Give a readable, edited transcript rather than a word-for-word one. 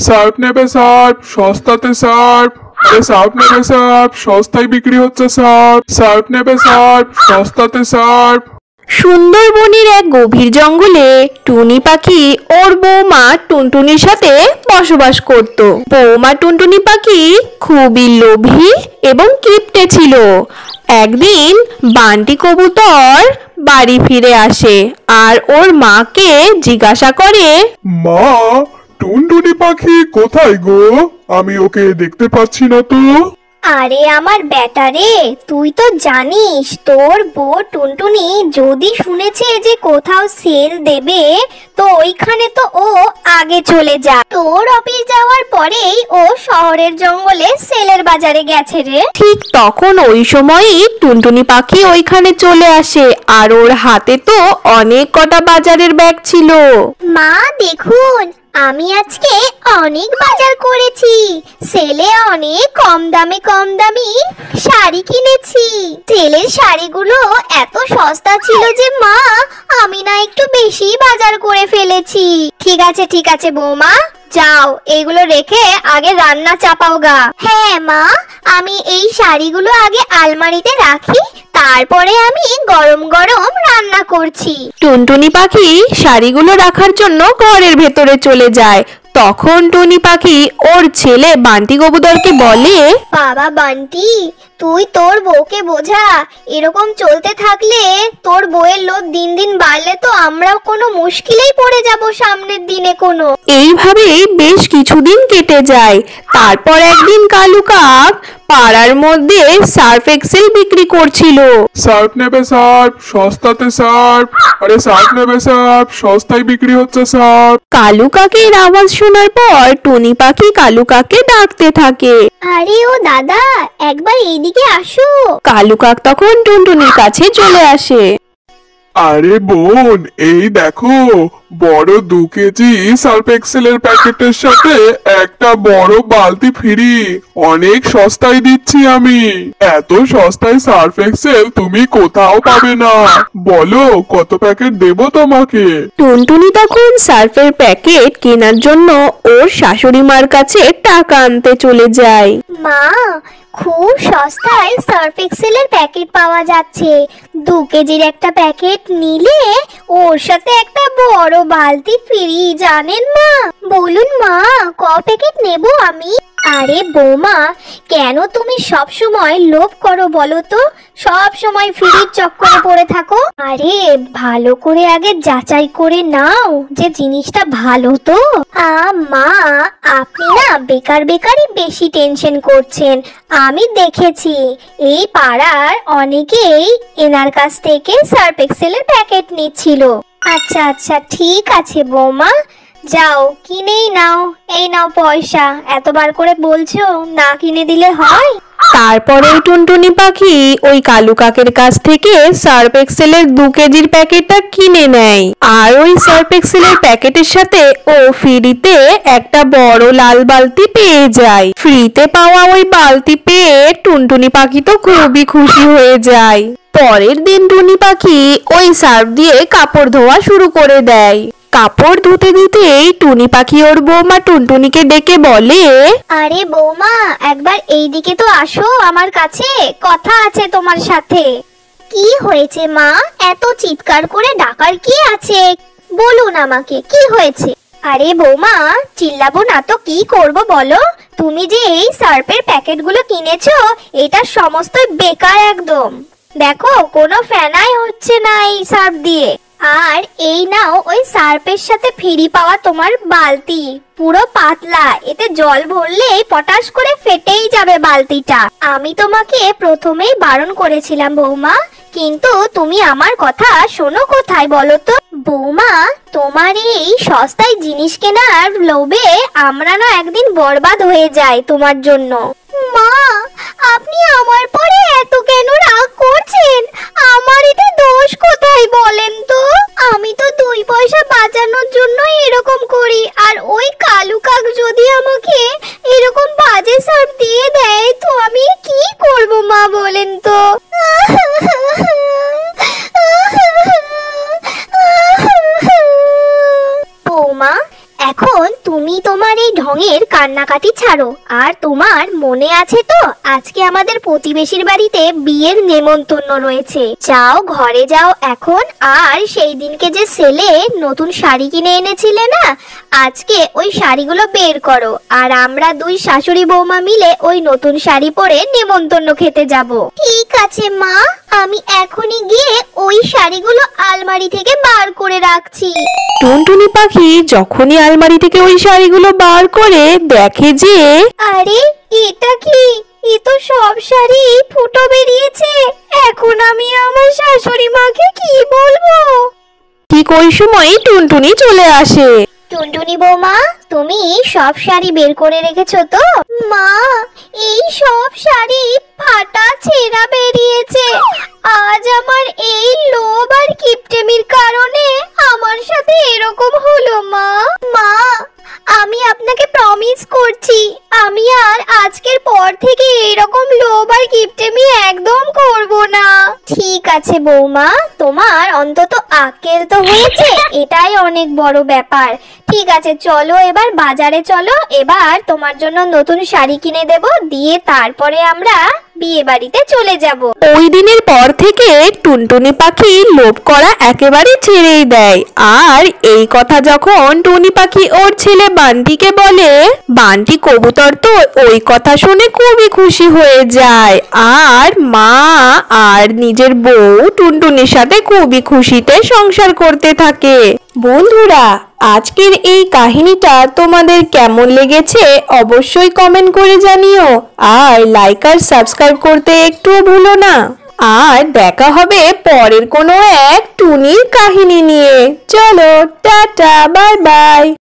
Surf নেবে Surf, সস্তাতে Surf. আরে সার্ফ নেবে সার্ফ, সস্তায় বিক্রি হচ্ছে সার্ফ। সার্ফ নেবে সার্ফ, সস্তাতে সার্ফ। সুন্দরবনের এক গভীর জঙ্গলে টুনি পাখি ওর বৌমা টুনটুনির সাথে বসবাস করত। বৌমা টুনটুনি পাখি খুবই লোভী এবং কিপটে ছিল। একদিন বান্টি কবুতর বাড়ি ফিরে আসে আর ওর মাকে জিজ্ঞাসা করে, মা, টুনটুনি পাখি কোথায় গো? আমি ওকে দেখতে পাচ্ছি না তো। আরে আমার বেটা রে, তুই তো জানিস তোর বউ টুনটুনি যদি শুনেছে যে কোথাও সেল দেবে তো ওইখানে তো ও আগে চলে যায়। তোর অফিস যাওয়ার পরেই ও শহরের জঙ্গলে সেলের বাজারে গেছে রে। ঠিক তখন ওই সময়ই টুনটুনি পাখি ওইখানে চলে আসে আর ওর হাতে তো অনেক কটা বাজারের ব্যাগ ছিল। মা দেখুন, আমি আজকে অনেক বাজার করেছি। সেলে অনেক কম দামি শাড়ি কিনেছি। সেলের শাড়িগুলো এত সস্তা ছিল যে মা, আমি না একটু বেশি বাজার করে ফেলেছি। ঠিক আছে বৌমা, যাও এগুলো রেখে আগে রান্না চাপাও গা। হ্যাঁ মা, আমি এই শাড়িগুলো আগে আলমারিতে রাখি, তারপরে আমি গরম গরম রান্না করছি। টুনটুনি পাখি শাড়িগুলো রাখার জন্য ঘরের ভেতরে চলে যায়। তখন টুনি পাখি ওর ছেলে বান্টি কবুতরকে বলে, বাবা বান্টি, তুই তোর বউকে বোঝা। এরকম চলতে থাকলে তোর বউয়ের লোভ দিন দিন বাড়লে তো আমরাও কোনো মুশকিলেই পড়ে যাব সামনের দিনে কোনো। এইভাবেই বেশ কিছুদিন কেটে যায়। তারপর একদিন কালু কাক পাড়ার মধ্যে সার্ফ এক্সেল বিক্রি করছিল। সার্ফ নেবে সার্ফ, সস্তাতে সার্ফ। আরে সার্ফ নেবে সার্ফ, সস্তায় বিক্রি হচ্ছে সার্ফ। কালু কাকের আওয়াজ শোনার পর টুনি পাখি কালু কাককে ডাকতে থাকে। আরে ও দাদা, একবার এইদিকে আসো। কালু কাক তখন টুনটুনির কাছে চলে আসে। আরে বোন, এই দেখো, বড় 2 কেজি সার্ফ এক্সেলের প্যাকেটের সাথে একটা বড় বালতি ফ্রি। অনেক সস্তায় দিচ্ছি আমি। এত সস্তায় সার্ফ এক্সেল তুমি কোথাও পাবে না। বলো কত প্যাকেট দেবো তোমাকে? টুনটুনি তখন সার্ফের প্যাকেট কেনার জন্য ওর শাশুড়ি মার কাছে টাকা আনতে চলে যায়। মা, খুব সস্তায় সার্ফ এক্সেলের প্যাকেট পাওয়া যাচ্ছে। 2 কেজির একটা প্যাকেট নিলে ওর সাথে একটা বড় বালতি ফ্রি, জানেন মা? বলুন মা, ক প্যাকেট নেব আমি? আরে বৌমা, কেন তুমি সব সময় লোভ করো বলো তো? সব সময় ফ্রির চক্করে পড়ে থাকো। আরে ভালো করে আগে যাচাই করে নাও যে জিনিসটা ভালো তো। মা, আপনি না বেকারই বেশি টেনশন করছেন। আমি দেখেছি এই পাড়ার অনেকেই এনার কাছ থেকে সার্ফ এক্সেলের প্যাকেট নিচ্ছিল। আচ্ছা ঠিক আছে বৌমা, যাও কিনেই নাও। এই নাও পয়সা। এতবার করে বলছো, না কিনে দিলে হয়? তারপরে টুনটুনি পাখি ওই কালু কাকের কাছ থেকে সার্ফ এক্সেলের 2 কেজির প্যাকেটটা কিনে নেয়। আর ওই সার্ফ এক্সেলের প্যাকেটের সাথে ও ফ্রিতে একটা বড় লাল বালতি পেয়ে যায়। ফ্রিতে পাওয়া ওই বালতি পেয়ে টুনটুনি পাখি তো খুবই খুশি হয়ে যায়। পরের দিন টুনি পাখি ওই সার্ফ দিয়ে কাপড় ধোয়া শুরু করে দেয়। কাপড় ধুতে ধুতেই টুনি পাখি ওর বৌমা টুনটুনিকে ডেকে বলে, আরে বৌমা, একবার এইদিকে তো আসো আমার কাছে, কথা আছে তোমার সাথে। কি হয়েছে মা? এত চিৎকার করে ডাকার কি আছে? বলুন আমাকে, কি হয়েছে? আরে বৌমা, চিল্লাবো না তো কি করব বলো? তুমি যে এই সার্ফের প্যাকেটগুলো কিনেছো, এটা সমস্ত বেকার একদম। দেখো, কোনো ফেনাই হচ্ছে না এই সার্ফ দিয়ে। আর এই নাও ওই সার্ফের সাথে ফ্রি পাওয়া তোমার বালতি, পুরো পাতলা, এতে জল ভরলেই পটাশ করে ফেটেই যাবে বালতিটা। আমি তোমাকে প্রথমেই বারণ করেছিলাম বৌমা, কিন্তু তুমি আমার কথা শোনো কোথায় বলো তো? বৌমা, তোমার এই সস্তায় জিনিস কেনার লোভে আমরা না একদিন বরবাদ হয়ে যাই তোমার জন্য। মা, আপনি আমার পরে এত কেন রাগ করছেন? আমার এতে দোষ কোথায় বলেন তো? আমি তো 2 পয়সা বাঁচানোর জন্য এরকম করি, আর ওই কালু কাক যদি আমাকে এরকম বাজে সার্ফ দিয়ে দেয় তো আমি কি করব মা বলেন তো? বৌমা, এখন তুমি তোমার এই ঢঙের কান্নাকাটি ছাড়ো। আর তোমার মনে আছে তো আজকে আমাদের প্রতিবেশীর বাড়িতে বিয়ের নেমন্তন্ন রয়েছে। যাও ঘরে যাও এখন। আর সেই দিনকে যে ছেলে নতুন শাড়ি কিনে এনেছিলে না, আজকে ওই শাড়িগুলো বের করো। আর আমরা দুই শাশুড়ি বৌমা মিলে ওই নতুন শাড়ি পরে নেমন্তন্ন খেতে যাব। ঠিক আছে মা, আমি এখনই গিয়ে ওই শাড়িগুলো আলমারি থেকে বার করে রাখছি। টুনটুনি পাখি যখনই আলমারি থেকে ওই শাড়িগুলো বার করে দেখে যে আরে এটা কি? এ তো সব শাড়ি ফুটো বেরিয়েছে। এখন আমি আমার শাশুড়ি মাকে কি বলবো? ঠিক ওই সময় টুনটুনি চলে আসে। টুনটুনি বৌমা, তুমি সব শাড়ি বের করে রেখেছো তো? মা, এই সব শাড়ি ফাটা ছেঁড়া বেরিয়েছে। আজ আমার এই লোভ আর কিপটেমির কারণে আমার সাথে এরকম হলো মা। মা, আমি আপনাকে প্রমিস করছি আমি আর আজকের পর থেকে এরকম লোভ আর কিপটেমি একদম করব না। ঠিক আছে বৌমা, তোমার অন্তত আক্কেল তো হয়েছে, এটাই অনেক বড় ব্যাপার। ঠিক আছে চলো এবার বাজারে চলো, এবার তোমার জন্য নতুন শাড়ি কিনে দেব, দিয়ে তারপরে আমরা বিয়ে বাড়িতে চলে যাব। ওই দিনের পর থেকে টুনটুনি পাখি লোভ করা একেবারে ছেড়েই দেয়। আর এই কথা যখন টুনি পাখি ওর ছেলে বান্টিকে বলে, বান্টি কবুতর তো ওই কথা শুনে খুবই খুশি হয়ে যায়। আর মা আর নিজের বউ টুনটুনির সাথে খুবই খুশিতে সংসার করতে থাকে। বন্ধুরা, আজকের এই কাহিনীটা তোমাদের কেমন লেগেছে অবশ্যই কমেন্ট করে জানিও। আর লাইক আর সাবস্ক্রাইব করতে একটুও ভুলো না। আর দেখা হবে পরের কোনো এক টুনির কাহিনী নিয়ে। চলো টাটা, বাই বাই।